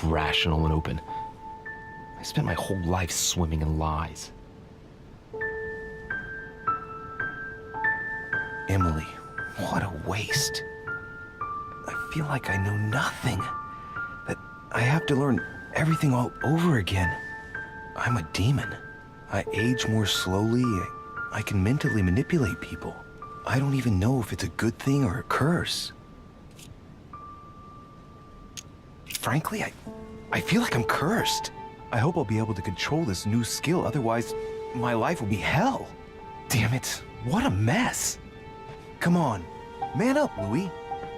rational and open. I spent my whole life swimming in lies. Emily, what a waste. I feel like I know nothing. That I have to learn everything all over again. I'm a demon. I age more slowly. I can mentally manipulate people. I don't even know if it's a good thing or a curse. Frankly, I feel like I'm cursed. I hope I'll be able to control this new skill, otherwise my life will be hell. Damn it, what a mess. Come on, man up, Louis.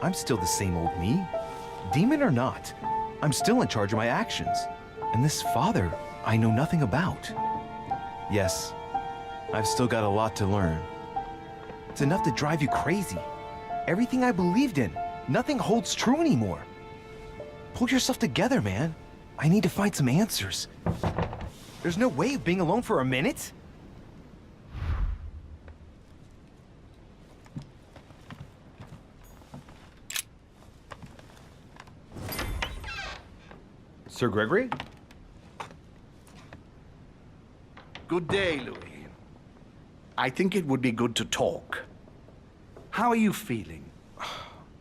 I'm still the same old me. Demon or not, I'm still in charge of my actions. And this father, I know nothing about. Yes, I've still got a lot to learn. It's enough to drive you crazy. Everything I believed in, nothing holds true anymore. Pull yourself together, man. I need to find some answers. There's no way of being alone for a minute. Sir Gregory? Good day, Louis. I think it would be good to talk. How are you feeling?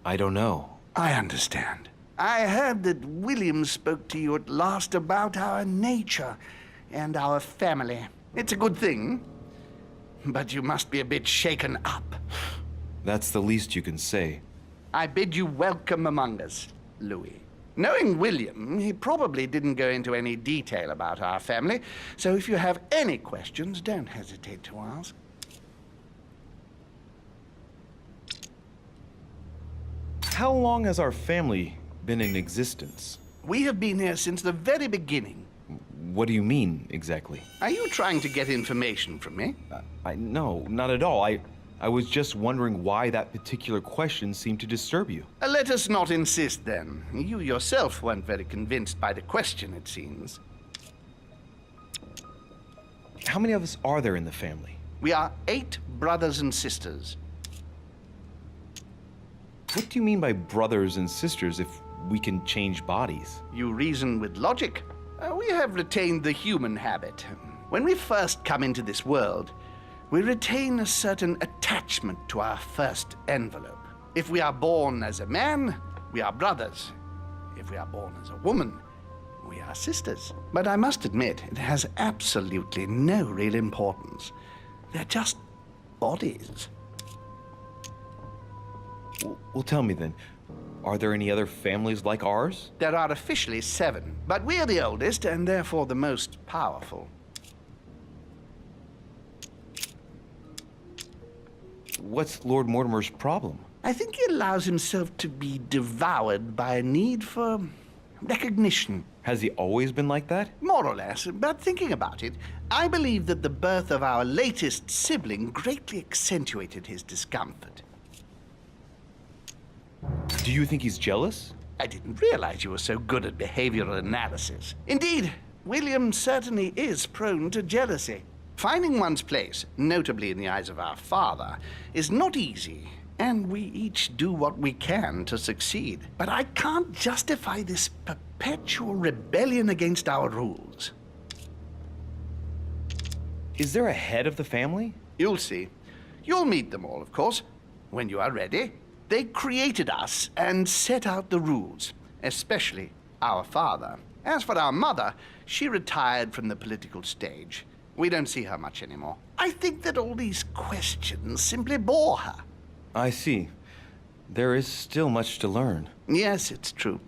I don't know. I understand. I heard that William spoke to you at last about our nature and our family. It's a good thing, but you must be a bit shaken up. That's the least you can say. I bid you welcome among us, Louis. Knowing William, he probably didn't go into any detail about our family, so if you have any questions, don't hesitate to ask. How long has our family been in existence? We have been here since the very beginning. What do you mean, exactly? Are you trying to get information from me? No, not at all. I was just wondering why that particular question seemed to disturb you. Let us not insist, then. You yourself weren't very convinced by the question, it seems. How many of us are there in the family? We are 8 brothers and sisters. What do you mean by brothers and sisters if we can change bodies? You reason with logic. We have retained the human habit. When we first come into this world, we retain a certain attachment to our first envelope. If we are born as a man, we are brothers. If we are born as a woman, we are sisters. But I must admit, it has absolutely no real importance. They're just bodies. Well, tell me then, are there any other families like ours? There are officially 7, but we're the oldest and therefore the most powerful. What's Lord Mortimer's problem? I think he allows himself to be devoured by a need for recognition. Has he always been like that? More or less, but thinking about it, I believe that the birth of our latest sibling greatly accentuated his discomfort. Do you think he's jealous? I didn't realize you were so good at behavioral analysis. Indeed, William certainly is prone to jealousy. Finding one's place, notably in the eyes of our father, is not easy, and we each do what we can to succeed. But I can't justify this perpetual rebellion against our rules. Is there a head of the family? You'll see. You'll meet them all, of course, when you are ready. They created us and set out the rules, especially our father. As for our mother, she retired from the political stage. We don't see her much anymore. I think that all these questions simply bore her. I see. There is still much to learn. Yes, it's true.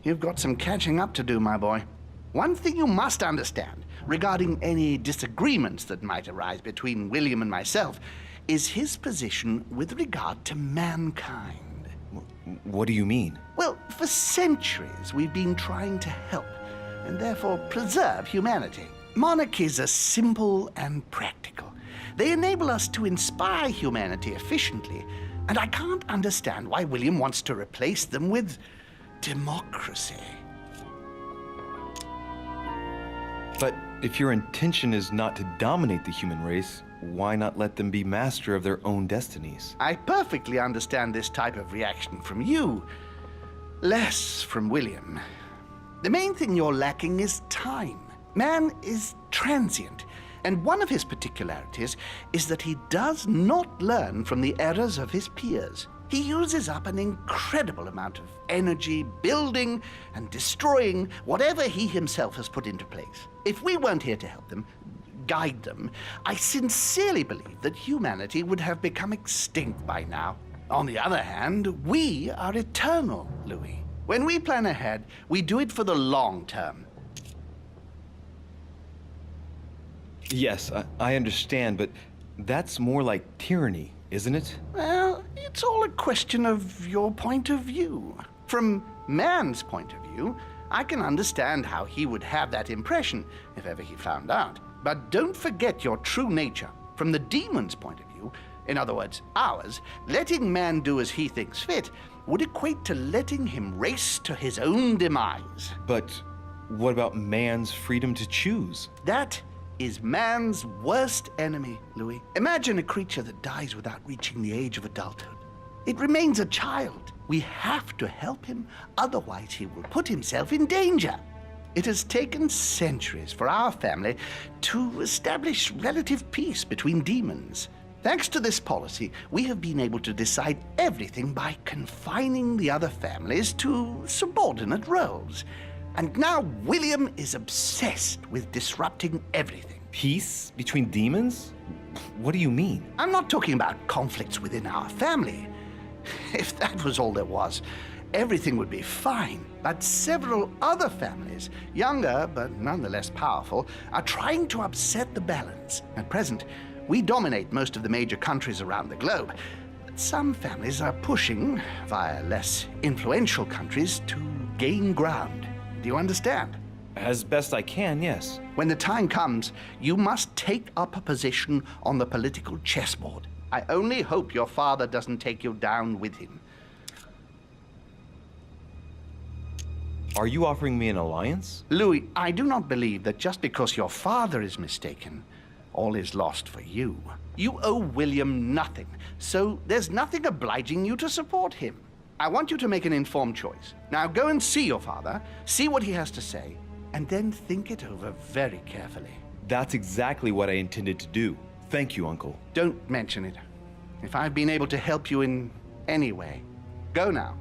You've got some catching up to do, my boy. One thing you must understand regarding any disagreements that might arise between William and myself is his position with regard to mankind. What do you mean? Well, for centuries we've been trying to help and therefore preserve humanity. Monarchies are simple and practical. They enable us to inspire humanity efficiently, and I can't understand why William wants to replace them with democracy. But if your intention is not to dominate the human race, why not let them be master of their own destinies? I perfectly understand this type of reaction from you, less from William. The main thing you're lacking is time. Man is transient, and one of his particularities is that he does not learn from the errors of his peers. He uses up an incredible amount of energy building and destroying whatever he himself has put into place. If we weren't here to help them, guide them, I sincerely believe that humanity would have become extinct by now. On the other hand, we are eternal, Louis. When we plan ahead, we do it for the long term. Yes, I understand, but that's more like tyranny, isn't it? Well, it's all a question of your point of view. From man's point of view, I can understand how he would have that impression if ever he found out. But don't forget your true nature. From the demon's point of view, in other words, ours, letting man do as he thinks fit would equate to letting him race to his own demise. But what about man's freedom to choose? That is man's worst enemy, Louis. Imagine a creature that dies without reaching the age of adulthood. It remains a child. We have to help him, otherwise he will put himself in danger. It has taken centuries for our family to establish relative peace between demons. Thanks to this policy, we have been able to decide everything by confining the other families to subordinate roles. And now William is obsessed with disrupting everything. Peace between demons? What do you mean? I'm not talking about conflicts within our family. If that was all there was, everything would be fine. But several other families, younger but nonetheless powerful, are trying to upset the balance. At present, we dominate most of the major countries around the globe. But some families are pushing, via less influential countries, to gain ground. Do you understand? As best I can, yes. When the time comes, you must take up a position on the political chessboard. I only hope your father doesn't take you down with him. Are you offering me an alliance? Louis, I do not believe that just because your father is mistaken, all is lost for you. You owe William nothing, so there's nothing obliging you to support him. I want you to make an informed choice. Now go and see your father, see what he has to say, and then think it over very carefully. That's exactly what I intended to do. Thank you, Uncle. Don't mention it. If I've been able to help you in any way, go now.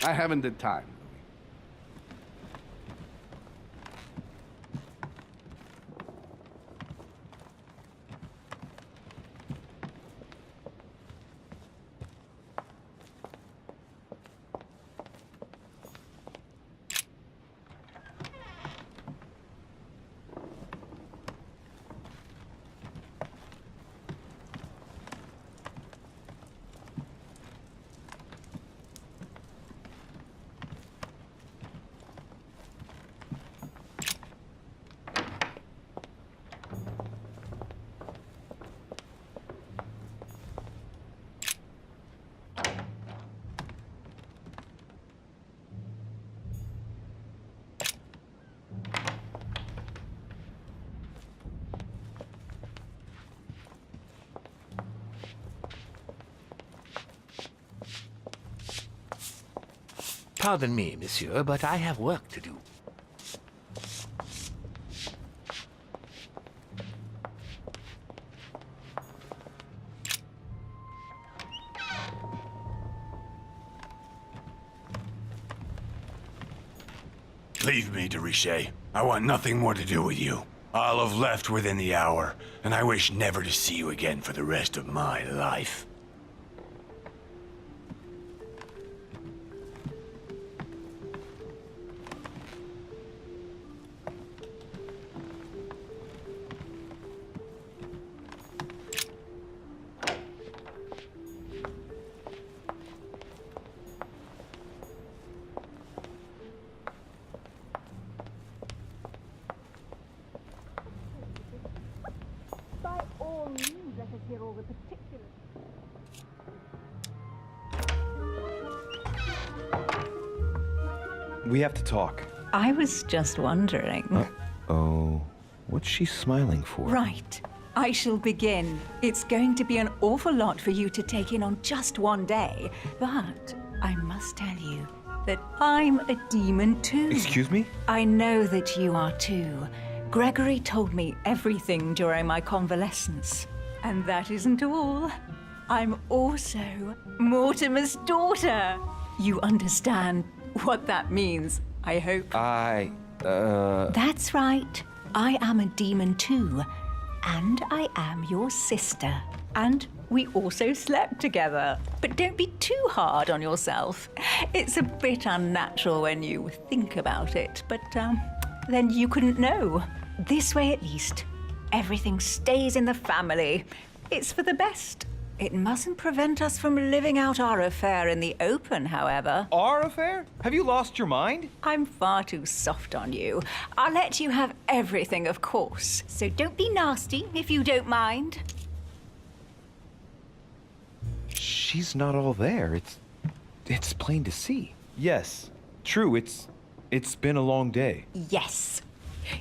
I haven't the time. Pardon me, monsieur, but I have work to do. Leave me, de Richet. I want nothing more to do with you. I'll have left within the hour, and I wish never to see you again for the rest of my life. By all means, let us hear all the particulars. We have to talk. I was just wondering. Oh, what's she smiling for? Right. I shall begin. It's going to be an awful lot for you to take in on just one day, but I must tell you that I'm a demon too. Excuse me? I know that you are too. Gregory told me everything during my convalescence. And that isn't all. I'm also Mortimer's daughter. You understand what that means, I hope. That's That's right. I am a demon too. And I am your sister. And we also slept together. But don't be too hard on yourself. It's a bit unnatural when you think about it, but then you couldn't know. This way at least, everything stays in the family. It's for the best. It mustn't prevent us from living out our affair in the open, however. our affair? Have you lost your mind? I'm far too soft on you. I'll let you have everything, of course. So don't be nasty, if you don't mind. She's not all there. It's plain to see. Yes, true. It's been a long day. Yes.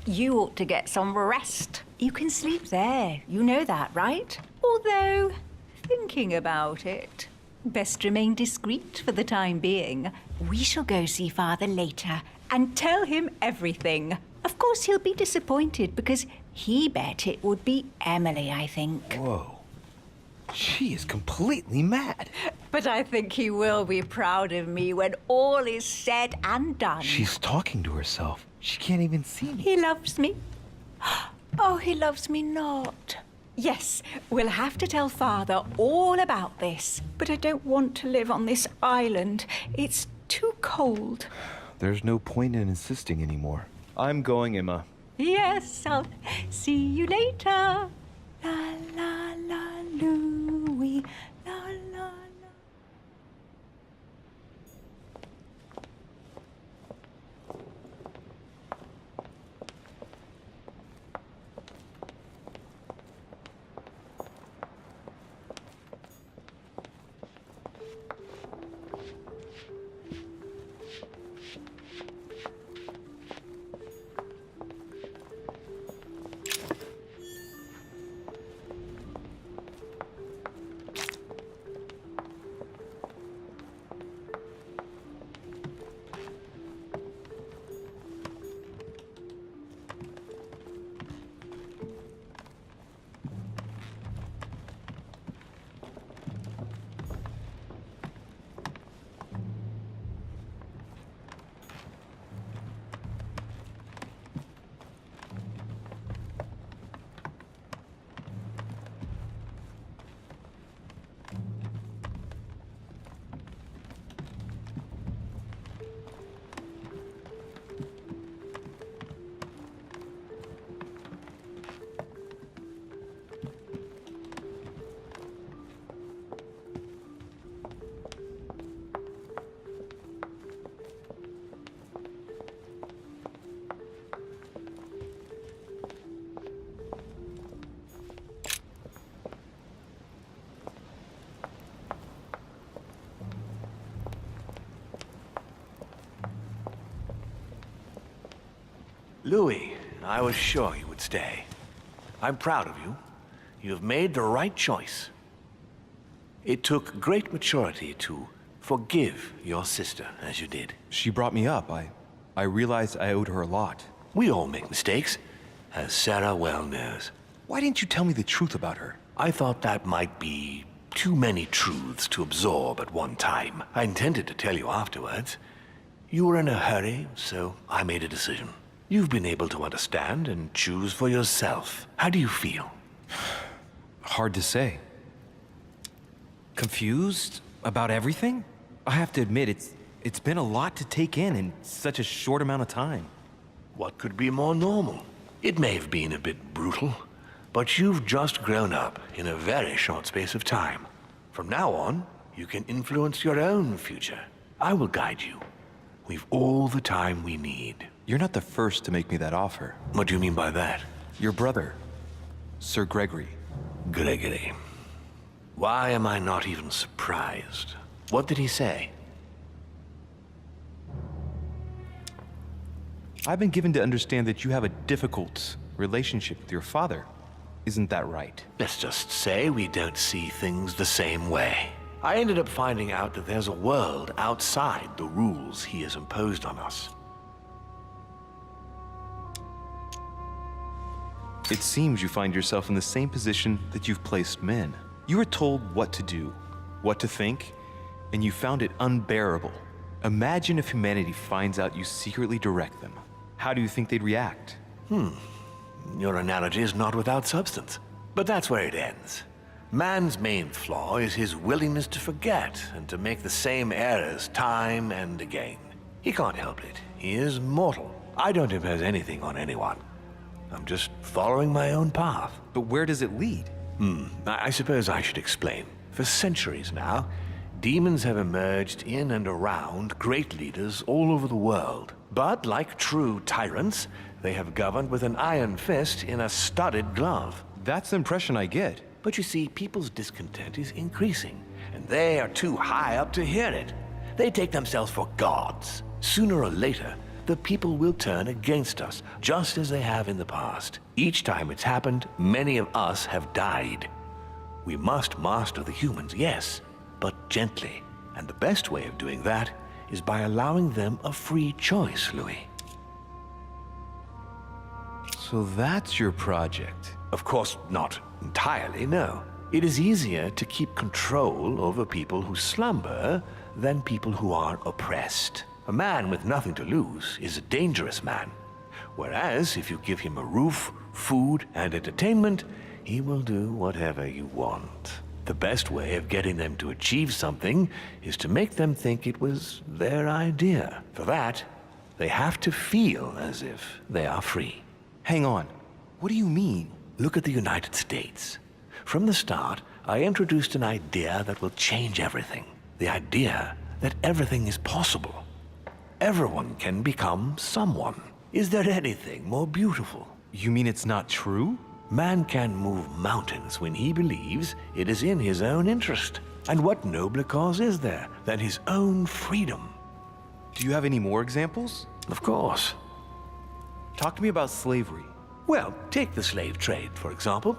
You ought to get some rest. You can sleep there. You know that, right? Although, thinking about it, best remain discreet for the time being. We shall go see Father later and tell him everything. Of course, he'll be disappointed because he bet it would be Emily, I think. Whoa. She is completely mad. But I think he will be proud of me when all is said and done. She's talking to herself. She can't even see me. He loves me. Oh, he loves me not. Yes, we'll have to tell Father all about this. But I don't want to live on this island. It's too cold. There's no point in insisting anymore. I'm going, Emma. Yes, I'll see you later. La la la Louie. La la la. Louis, I was sure you would stay. I'm proud of you. You have made the right choice. It took great maturity to forgive your sister as you did. She brought me up. I realized I owed her a lot. We all make mistakes, as Sarah well knows. Why didn't you tell me the truth about her? I thought that might be too many truths to absorb at one time. I intended to tell you afterwards. You were in a hurry, so I made a decision. You've been able to understand and choose for yourself. How do you feel? Hard to say. Confused about everything? I have to admit, it's been a lot to take in such a short amount of time. What could be more normal? It may have been a bit brutal, but you've just grown up in a very short space of time. From now on, you can influence your own future. I will guide you. We've all the time we need. You're not the first to make me that offer. What do you mean by that? Your brother, Sir Gregory. Gregory. Why am I not even surprised? What did he say? I've been given to understand that you have a difficult relationship with your father. Isn't that right? Let's just say we don't see things the same way. I ended up finding out that there's a world outside the rules he has imposed on us. It seems you find yourself in the same position that you've placed men. You were told what to do, what to think, and you found it unbearable. Imagine if humanity finds out you secretly direct them. How do you think they'd react? Your analogy is not without substance. But that's where it ends. Man's main flaw is his willingness to forget and to make the same errors time and again. He can't help it. He is mortal. I don't impose anything on anyone. I'm just following my own path. But where does it lead? I suppose I should explain. For centuries now, demons have emerged in and around great leaders all over the world. But like true tyrants, they have governed with an iron fist in a studded glove. That's the impression I get. But you see, people's discontent is increasing, and they are too high up to hear it. They take themselves for gods. Sooner or later, the people will turn against us, just as they have in the past. Each time it's happened, many of us have died. We must master the humans, yes, but gently. And the best way of doing that is by allowing them a free choice, Louis. So that's your project. Of course, not entirely, no. It is easier to keep control over people who slumber than people who are oppressed. A man with nothing to lose is a dangerous man. Whereas, if you give him a roof, food, and entertainment, he will do whatever you want. The best way of getting them to achieve something is to make them think it was their idea. For that, they have to feel as if they are free. Hang on. What do you mean? Look at the United States. From the start, I introduced an idea that will change everything. The idea that everything is possible. Everyone can become someone. Is there anything more beautiful? You mean it's not true? Man can move mountains when he believes it is in his own interest. And what nobler cause is there than his own freedom? Do you have any more examples? Of course. Talk to me about slavery. Well, take the slave trade, for example.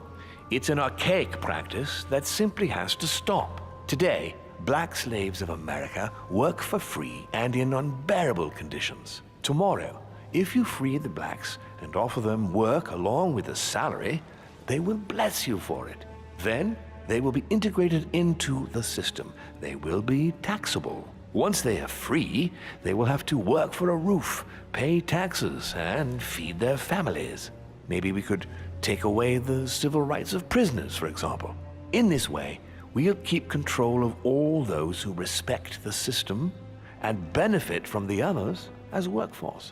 It's an archaic practice that simply has to stop. Today, black slaves of America work for free and in unbearable conditions. Tomorrow, if you free the blacks and offer them work along with a salary, they will bless you for it. Then, they will be integrated into the system. They will be taxable. Once they are free, they will have to work for a roof, pay taxes, and feed their families. Maybe we could take away the civil rights of prisoners, for example. In this way, we'll keep control of all those who respect the system and benefit from the others as a workforce.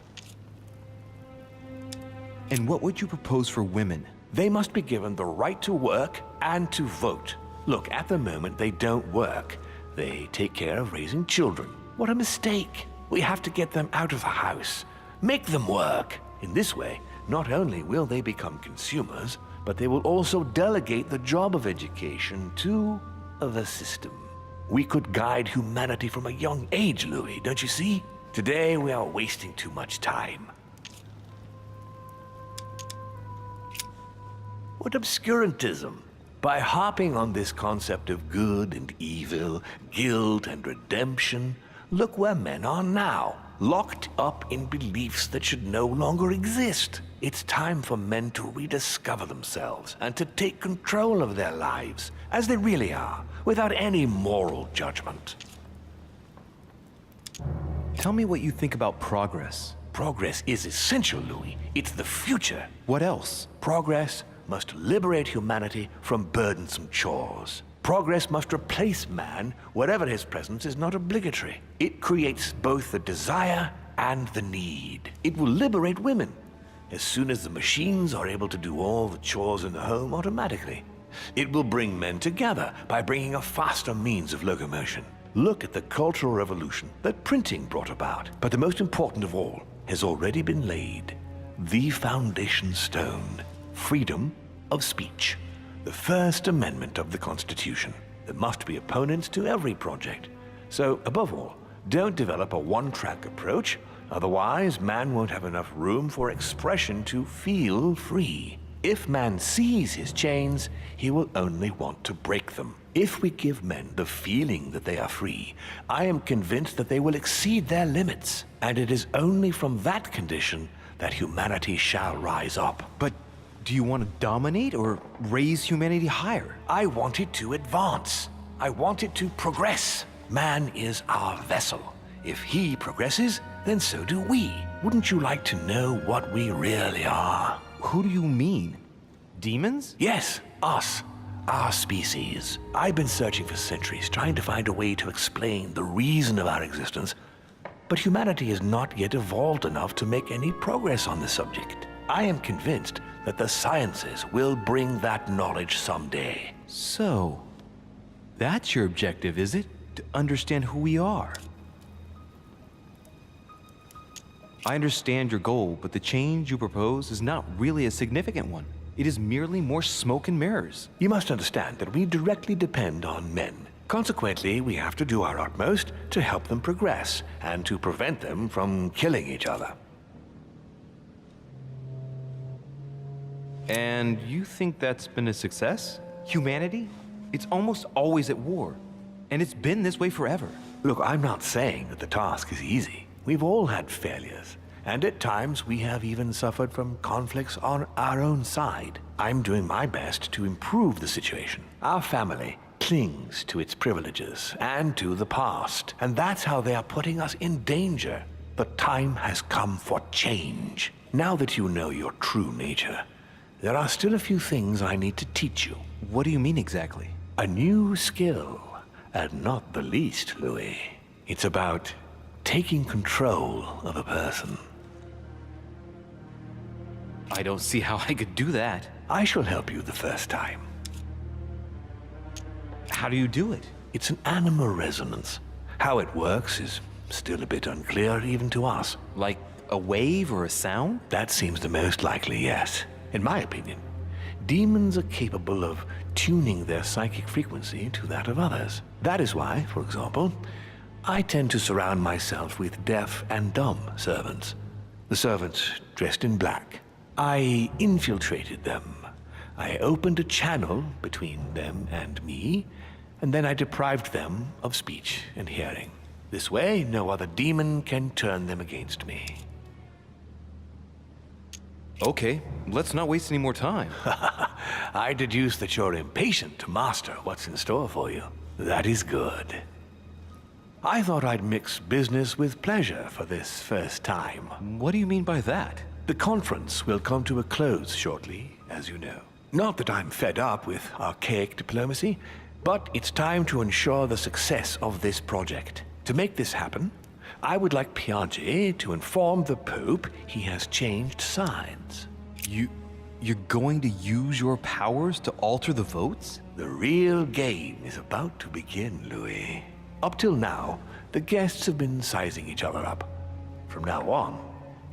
And what would you propose for women? They must be given the right to work and to vote. Look, at the moment, they don't work. They take care of raising children. What a mistake. We have to get them out of the house. Make them work. In this way, not only will they become consumers, but they will also delegate the job of education to the system. We could guide humanity from a young age, Louis, don't you see? Today, we are wasting too much time. What obscurantism! By harping on this concept of good and evil, guilt and redemption, look where men are now, locked up in beliefs that should no longer exist. It's time for men to rediscover themselves and to take control of their lives as they really are, without any moral judgment. Tell me what you think about progress. Progress is essential, Louis. It's the future. What else? Progress must liberate humanity from burdensome chores. Progress must replace man wherever his presence is not obligatory. It creates both the desire and the need. It will liberate women as soon as the machines are able to do all the chores in the home automatically. It will bring men together by bringing a faster means of locomotion. Look at the cultural revolution that printing brought about. But the most important of all has already been laid. The foundation stone. Freedom of speech. The First Amendment of the Constitution. There must be opponents to every project. So, above all, don't develop a one-track approach. Otherwise, man won't have enough room for expression to feel free. If man sees his chains, he will only want to break them. If we give men the feeling that they are free, I am convinced that they will exceed their limits. And it is only from that condition that humanity shall rise up. But do you want to dominate or raise humanity higher? I want it to advance. I want it to progress. Man is our vessel. If he progresses, then so do we. Wouldn't you like to know what we really are? Who do you mean? Demons? Yes, us. Our species. I've been searching for centuries, trying to find a way to explain the reason of our existence, but humanity has not yet evolved enough to make any progress on the subject. I am convinced that the sciences will bring that knowledge someday. So, that's your objective, is it? To understand who we are? I understand your goal, but the change you propose is not really a significant one. It is merely more smoke and mirrors. You must understand that we directly depend on men. Consequently, we have to do our utmost to help them progress and to prevent them from killing each other. And you think that's been a success? Humanity? It's almost always at war. And it's been this way forever. Look, I'm not saying that the task is easy. We've all had failures. And at times, we have even suffered from conflicts on our own side. I'm doing my best to improve the situation. Our family clings to its privileges and to the past. And that's how they are putting us in danger. The time has come for change. Now that you know your true nature, there are still a few things I need to teach you. What do you mean exactly? A new skill, and not the least, Louis. It's about taking control of a person. I don't see how I could do that. I shall help you the first time. How do you do it? It's an animal resonance. How it works is still a bit unclear even to us. Like a wave or a sound? That seems the most likely, yes. In my opinion, demons are capable of tuning their psychic frequency to that of others. That is why, for example, I tend to surround myself with deaf and dumb servants. The servants dressed in black. I infiltrated them. I opened a channel between them and me, and then I deprived them of speech and hearing. This way, no other demon can turn them against me. Okay, let's not waste any more time. I deduce that you're impatient to master what's in store for you. That is good. I thought I'd mix business with pleasure for this first time. What do you mean by that? The conference will come to a close shortly, as you know. Not that I'm fed up with archaic diplomacy, but it's time to ensure the success of this project. To make this happen, I would like Piaget to inform the Pope he has changed sides. You're going to use your powers to alter the votes? The real game is about to begin, Louis. Up till now, the guests have been sizing each other up. From now on,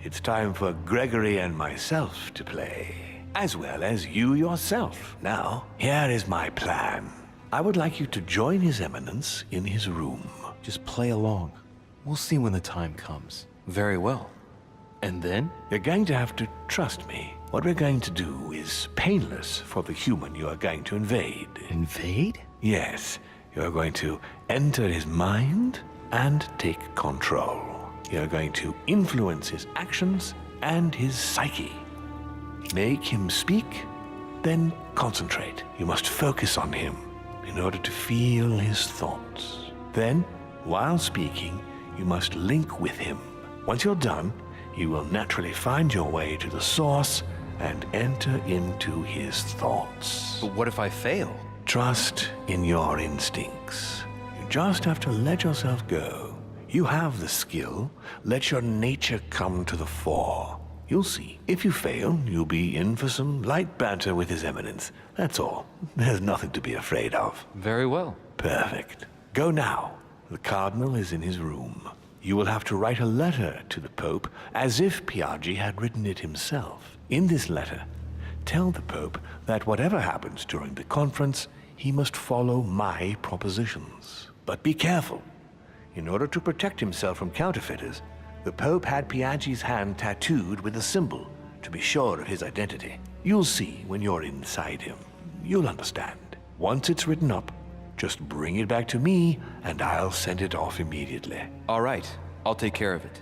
it's time for Gregory and myself to play, as well as you yourself. Now, here is my plan. I would like you to join His Eminence in his room. Just play along. We'll see when the time comes. Very well. And then? You're going to have to trust me. What we're going to do is painless for the human you are going to invade. Invade? Yes, you're going to enter his mind and take control. You're going to influence his actions and his psyche. Make him speak, then concentrate. You must focus on him in order to feel his thoughts. Then, while speaking, you must link with him. Once you're done, you will naturally find your way to the source and enter into his thoughts. But what if I fail? Trust in your instincts. You just have to let yourself go. You have the skill. Let your nature come to the fore. You'll see. If you fail, you'll be in for some light banter with His Eminence. That's all. There's nothing to be afraid of. Very well. Perfect. Go now. The Cardinal is in his room. You will have to write a letter to the Pope as if Piaggi had written it himself. In this letter, tell the Pope that whatever happens during the conference, he must follow my propositions. But be careful. In order to protect himself from counterfeiters, the Pope had Piaggi's hand tattooed with a symbol to be sure of his identity. You'll see when you're inside him. You'll understand. Once it's written up, just bring it back to me and I'll send it off immediately. All right, I'll take care of it.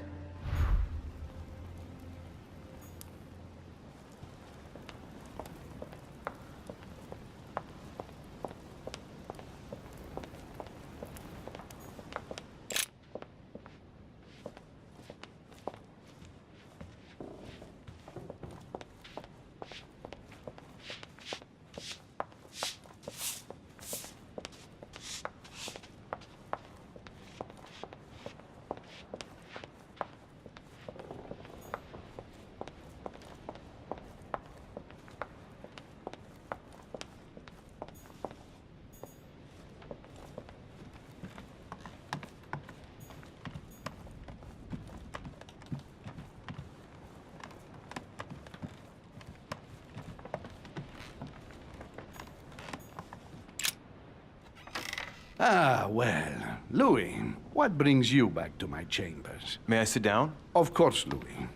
Ah, well, Louis, what brings you back to my chambers? May I sit down? Of course, Louis.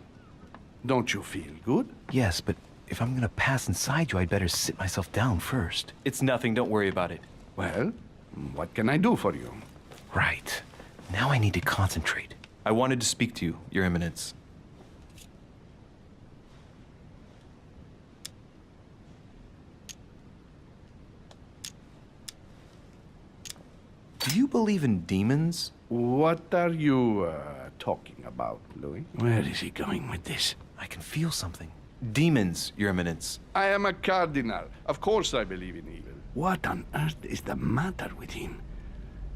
Don't you feel good? Yes, but if I'm gonna pass inside you, I'd better sit myself down first. It's nothing, don't worry about it. Well, what can I do for you? Right. Now I need to concentrate. I wanted to speak to you, Your Eminence. Do you believe in demons? What are you talking about, Louis? Where is he going with this? I can feel something. Demons, Your Eminence. I am a cardinal. Of course I believe in evil. What on earth is the matter with him?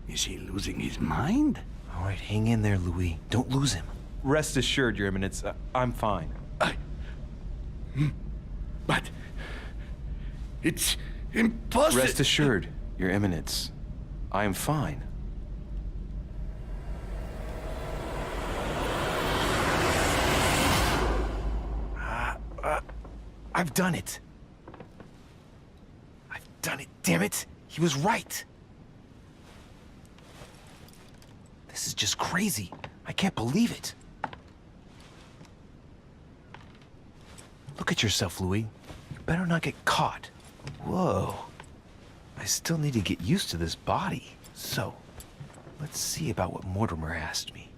Is he losing his mind? All right, hang in there, Louis. Don't lose him. Rest assured, Your Eminence, I'm fine. But it's impossible. Rest assured, Your Eminence, I am fine. I've done it. I've done it, damn it. He was right. This is just crazy. I can't believe it. Look at yourself, Louis. You better not get caught. Whoa. I still need to get used to this body. So, let's see about what Mortimer asked me.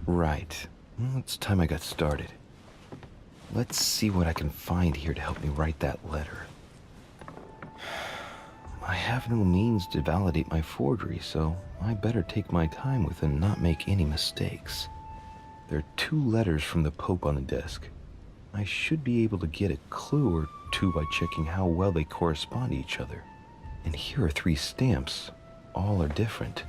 Right. It's time I got started. Let's see what I can find here to help me write that letter. I have no means to validate my forgery, so I better take my time with it and not make any mistakes. There are 2 letters from the Pope on the desk. I should be able to get a clue or 2 by checking how well they correspond to each other. And here are 3 stamps. All are different.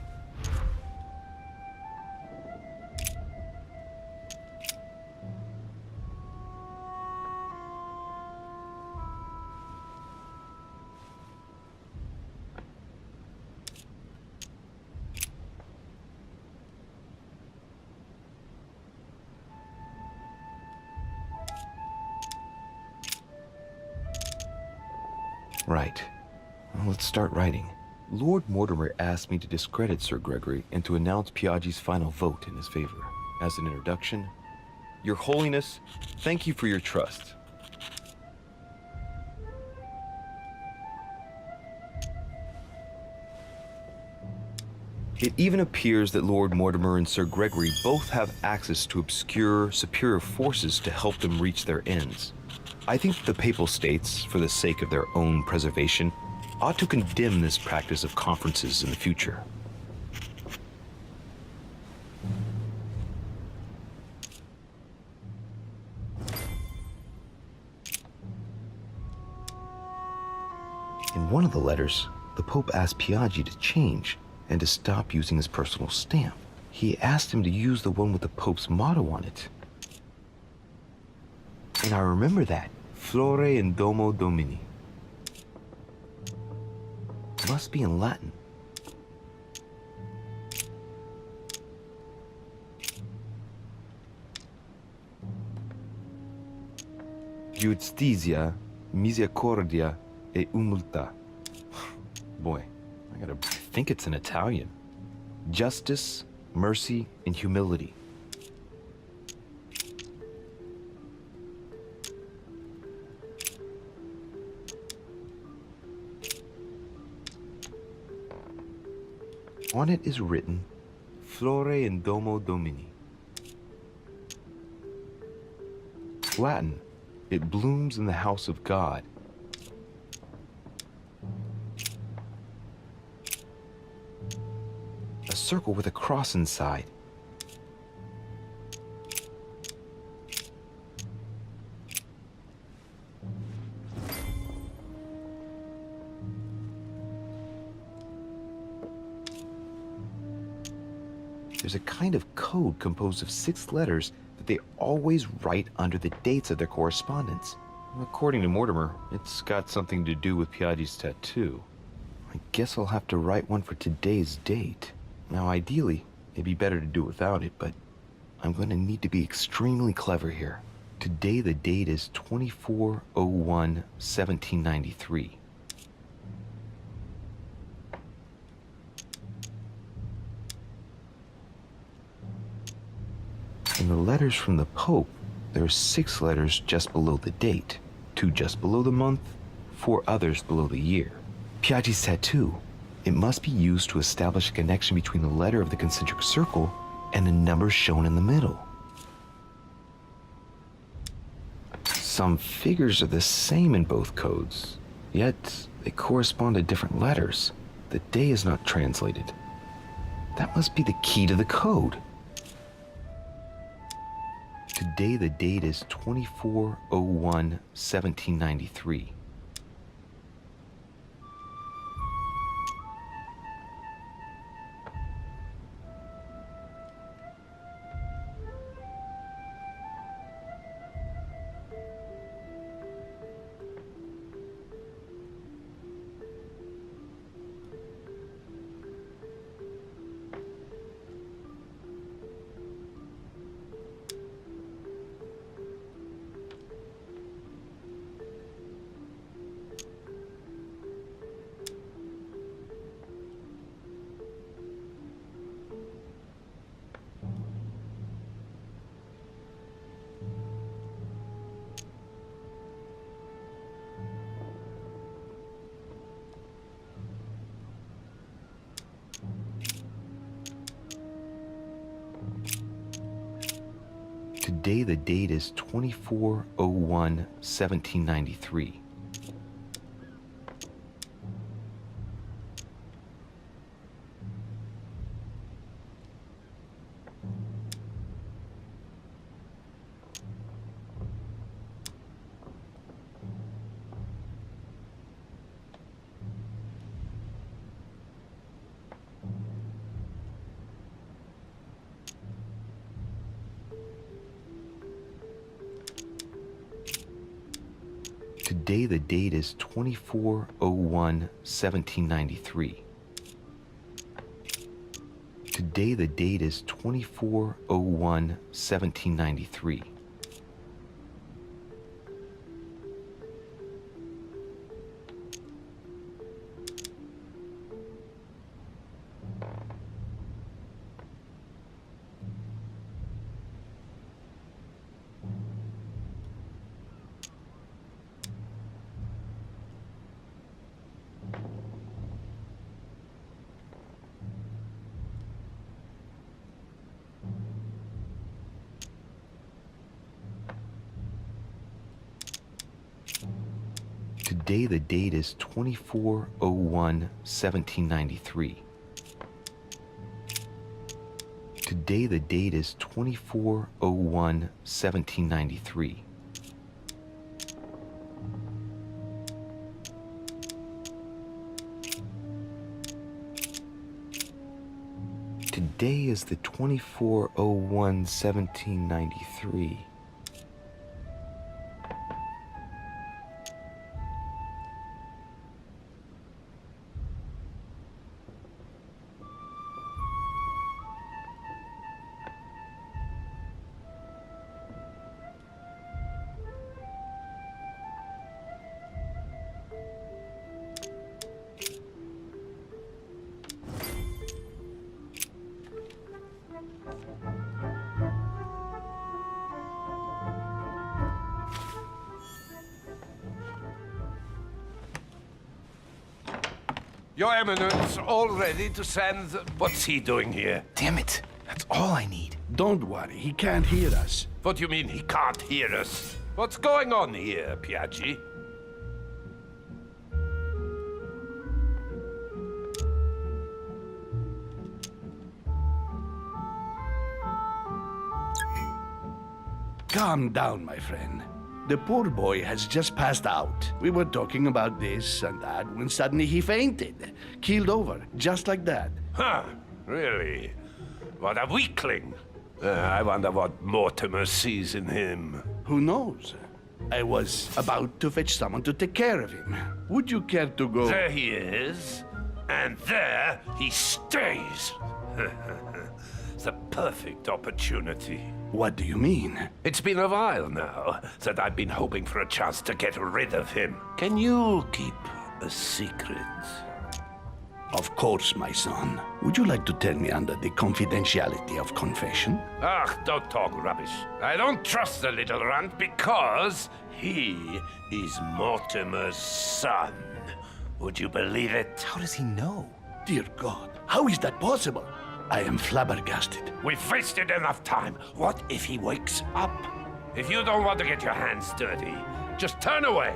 Right. Well, let's start writing. Lord Mortimer asked me to discredit Sir Gregory and to announce Piaggi's final vote in his favor. As an introduction, Your Holiness, thank you for your trust. It even appears that Lord Mortimer and Sir Gregory both have access to obscure, superior forces to help them reach their ends. I think the Papal States, for the sake of their own preservation, ought to condemn this practice of conferences in the future. In one of the letters, the Pope asked Piaggi to change and to stop using his personal stamp. He asked him to use the one with the Pope's motto on it. And I remember that. Flore in Domo Domini. Must be in Latin. Justitia, misericordia e humiltà. Boy, I think it's in Italian. Justice, mercy, and humility. On it is written, Flore in Domo Domini. Latin, it blooms in the house of God. A circle with a cross inside. There's a kind of code composed of 6 letters that they always write under the dates of their correspondence. According to Mortimer, it's got something to do with Piaggi's tattoo. I guess I'll have to write one for today's date. Now, ideally, it'd be better to do it without it, but I'm going to need to be extremely clever here. Today, the date is 24/01/1793. In the letters from the Pope, there are 6 letters just below the date, 2 just below the month, 4 others below the year. Piaggi's tattoo. It must be used to establish a connection between the letter of the concentric circle and the number shown in the middle. Some figures are the same in both codes, yet they correspond to different letters. The day is not translated. That must be the key to the code. Today the date is 24/01/1793. Today the date is 24/01/1793. Today the date is 24/01/1793. Today the date is 24/01/1793. Today the date is 24/01/1793. Today the date is 24/01/1793. Today is the 24/01/1793. Your Eminence, all ready to send... What's he doing here? Damn it! That's all I need. Don't worry, he can't hear us. What do you mean he can't hear us? What's going on here, Piaggi? Calm down, my friend. The poor boy has just passed out. We were talking about this and that when suddenly he fainted. Keeled over, just like that. Huh, really? What a weakling. I wonder what Mortimer sees in him. Who knows? I was about to fetch someone to take care of him. Would you care to go? There he is, and there he stays. It's a perfect opportunity. What do you mean? It's been a while now that I've been hoping for a chance to get rid of him. Can you keep a secret? Of course, my son. Would you like to tell me under the confidentiality of confession? Ah, don't talk rubbish. I don't trust the little runt because he is Mortimer's son. Would you believe it? How does he know? Dear God, how is that possible? I am flabbergasted. We've wasted enough time. What if he wakes up? If you don't want to get your hands dirty, just turn away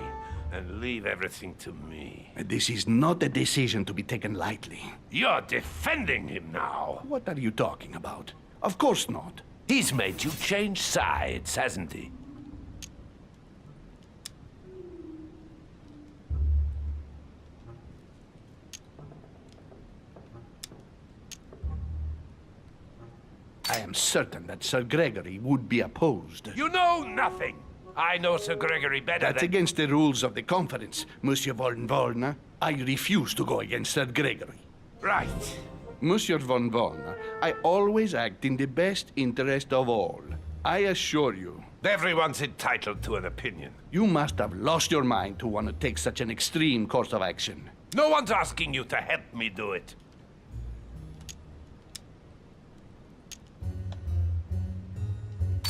and leave everything to me. This is not a decision to be taken lightly. You're defending him now. What are you talking about? Of course not. He's made you change sides, hasn't he? I am certain that Sir Gregory would be opposed. You know nothing. I know Sir Gregory better That's than... against the rules of the conference, Monsieur von Wollner. I refuse to go against Sir Gregory. Right. Monsieur von Wollner, I always act in the best interest of all. I assure you. Everyone's entitled to an opinion. You must have lost your mind to want to take such an extreme course of action. No one's asking you to help me do it.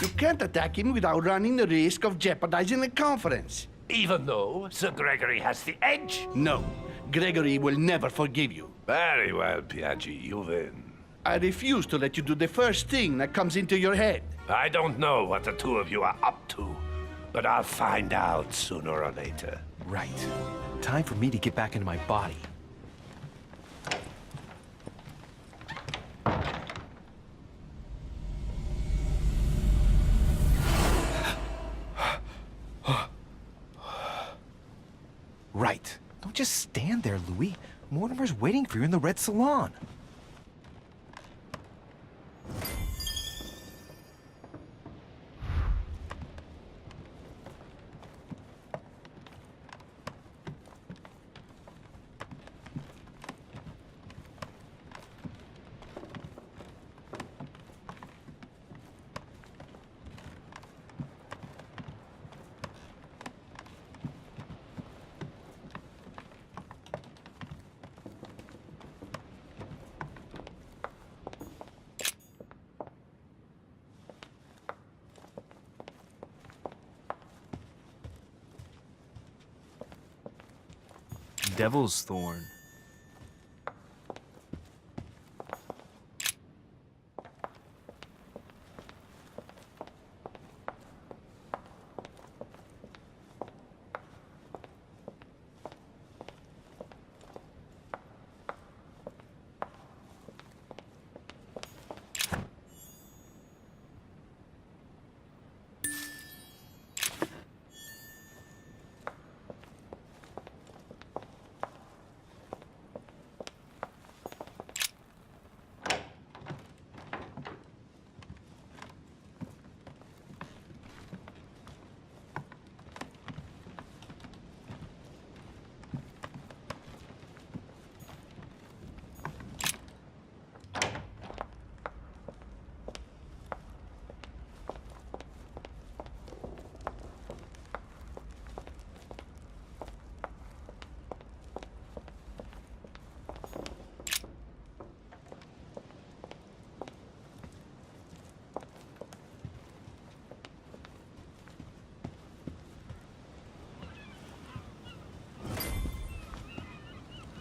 You can't attack him without running the risk of jeopardizing the conference. Even though Sir Gregory has the edge? No, Gregory will never forgive you. Very well, Piaggi, you win. I refuse to let you do the first thing that comes into your head. I don't know what the two of you are up to, but I'll find out sooner or later. Right. Time for me to get back into my body. Right. Don't just stand there, Louis. Mortimer's waiting for you in the Red Salon. Devil's Thorn.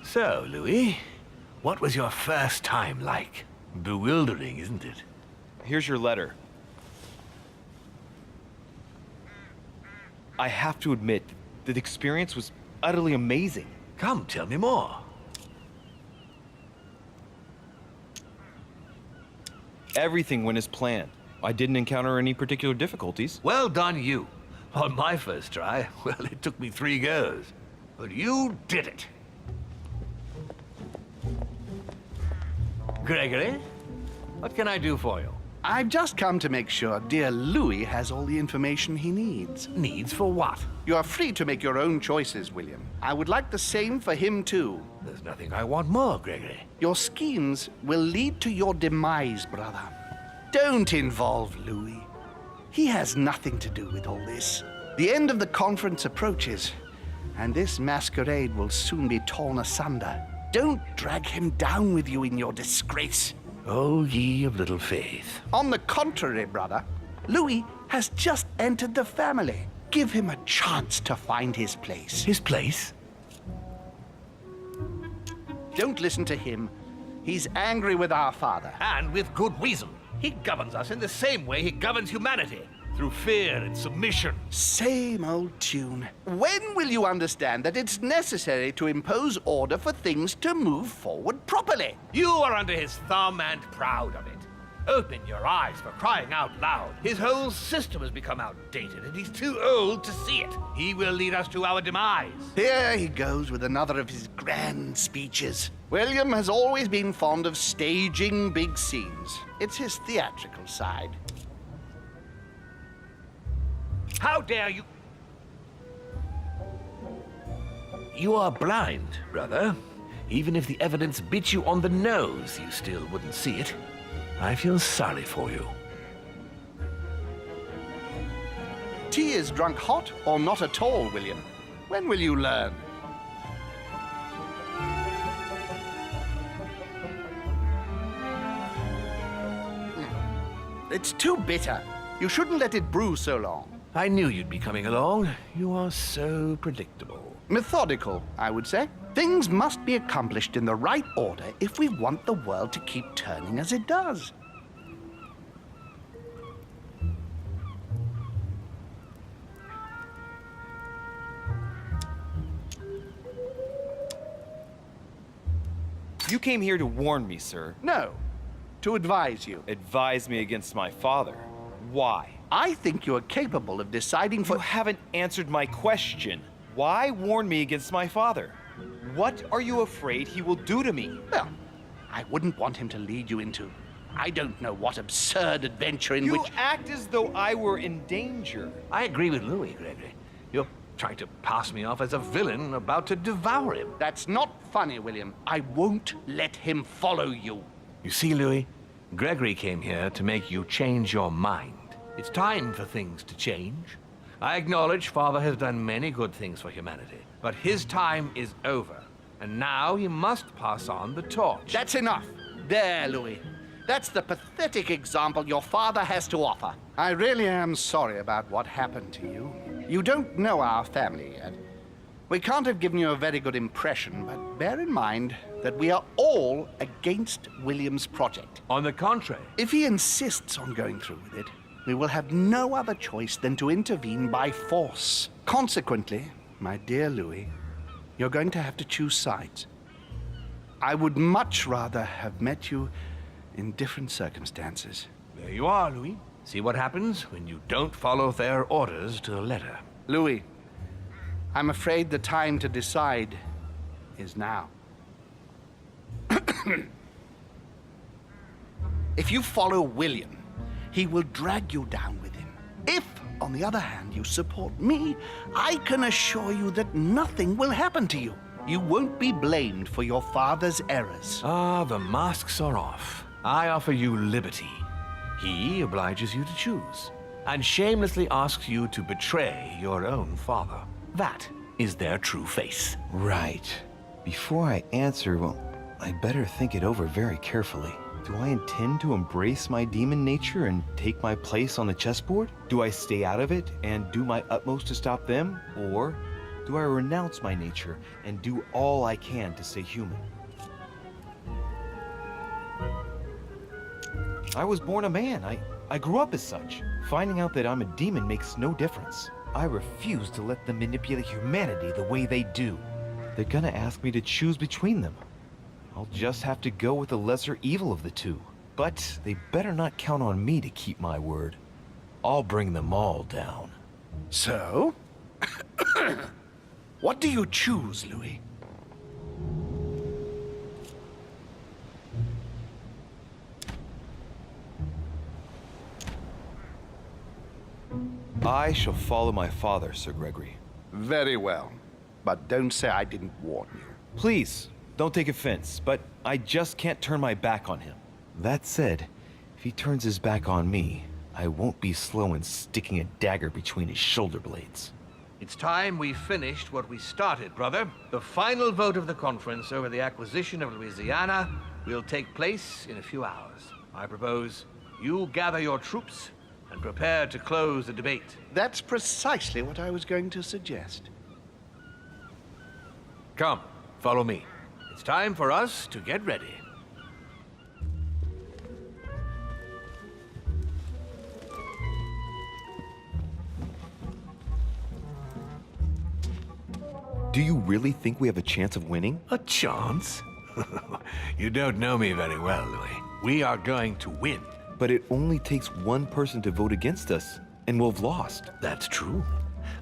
So, Louis, what was your first time like? Bewildering, isn't it? Here's your letter. I have to admit, the experience was utterly amazing. Come, tell me more. Everything went as planned. I didn't encounter any particular difficulties. Well done, you. On my first try, well, it took me 3 goes. But you did it. Gregory, what can I do for you? I've just come to make sure dear Louis has all the information he needs. Needs for what? You are free to make your own choices, William. I would like the same for him, too. There's nothing I want more, Gregory. Your schemes will lead to your demise, brother. Don't involve Louis. He has nothing to do with all this. The end of the conference approaches, and this masquerade will soon be torn asunder. Don't drag him down with you in your disgrace. Oh, ye of little faith. On the contrary, brother, Louis has just entered the family. Give him a chance to find his place. His place? Don't listen to him. He's angry with our father. And with good reason. He governs us in the same way he governs humanity. Through fear and submission. Same old tune. When will you understand that it's necessary to impose order for things to move forward properly? You are under his thumb and proud of it. Open your eyes, for crying out loud. His whole system has become outdated, and he's too old to see it. He will lead us to our demise. Here he goes with another of his grand speeches. William has always been fond of staging big scenes. It's his theatrical side. How dare you? You are blind, brother. Even if the evidence bit you on the nose, you still wouldn't see it. I feel sorry for you. Tea is drunk hot or not at all, William. When will you learn? It's too bitter. You shouldn't let it brew so long. I knew you'd be coming along. You are so predictable. Methodical, I would say. Things must be accomplished in the right order if we want the world to keep turning as it does. You came here to warn me, sir. No, to advise you. Advise me against my father. Why? I think you are capable of deciding for... You haven't answered my question. Why warn me against my father? What are you afraid he will do to me? Well, I wouldn't want him to lead you into... I don't know what absurd adventure in You which... act as though I were in danger. I agree with Louis, Gregory. You're trying to pass me off as a villain about to devour him. That's not funny, William. I won't let him follow you. You see, Louis, Gregory came here to make you change your mind. It's time for things to change. I acknowledge Father has done many good things for humanity, but his time is over, and now he must pass on the torch. That's enough. There, Louis. That's the pathetic example your father has to offer. I really am sorry about what happened to you. You don't know our family yet. We can't have given you a very good impression, but bear in mind that we are all against William's project. On the contrary, If he insists on going through with it, we will have no other choice than to intervene by force. Consequently, my dear Louis, you're going to have to choose sides. I would much rather have met you in different circumstances. there you are, Louis. See what happens when you don't follow their orders to the letter. Louis, I'm afraid the time to decide is now. If you follow William, he will drag you down with him. If, on the other hand, you support me, I can assure you that nothing will happen to you. You won't be blamed for your father's errors. Ah, the masks are off. I offer you liberty. He obliges you to choose, and shamelessly asks you to betray your own father. That is their true face. Right. Before I answer, well, I better think it over very carefully. Do I intend to embrace my demon nature and take my place on the chessboard? Do I stay out of it and do my utmost to stop them? Or do I renounce my nature and do all I can to stay human? I was born a man. I grew up as such. Finding out that I'm a demon makes no difference. I refuse to let them manipulate humanity the way they do. They're gonna ask me to choose between them. I'll just have to go with the lesser evil of the two. But they better not count on me to keep my word. I'll bring them all down. So? What do you choose, Louis? I shall follow my father, Sir Gregory. Very well. But don't say I didn't warn you. Please, don't take offense, but I just can't turn my back on him. That said, if he turns his back on me, I won't be slow in sticking a dagger between his shoulder blades. It's time we finished what we started, brother. The final vote of the conference over the acquisition of Louisiana will take place in a few hours. I propose you gather your troops and prepare to close the debate. That's precisely what I was going to suggest. Come, follow me. It's time for us to get ready. Do you really think we have a chance of winning? A chance? You don't know me very well, Louis. We are going to win. But it only takes one person to vote against us, and we'll have lost. That's true.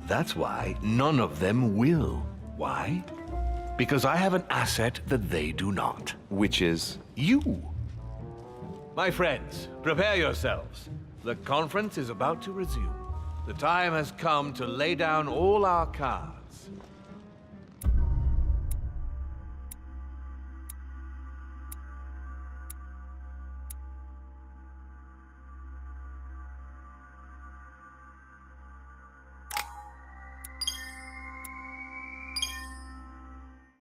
That's why none of them will. Why? Because I have an asset that they do not. Which is? You. My friends, prepare yourselves. The conference is about to resume. The time has come to lay down all our cards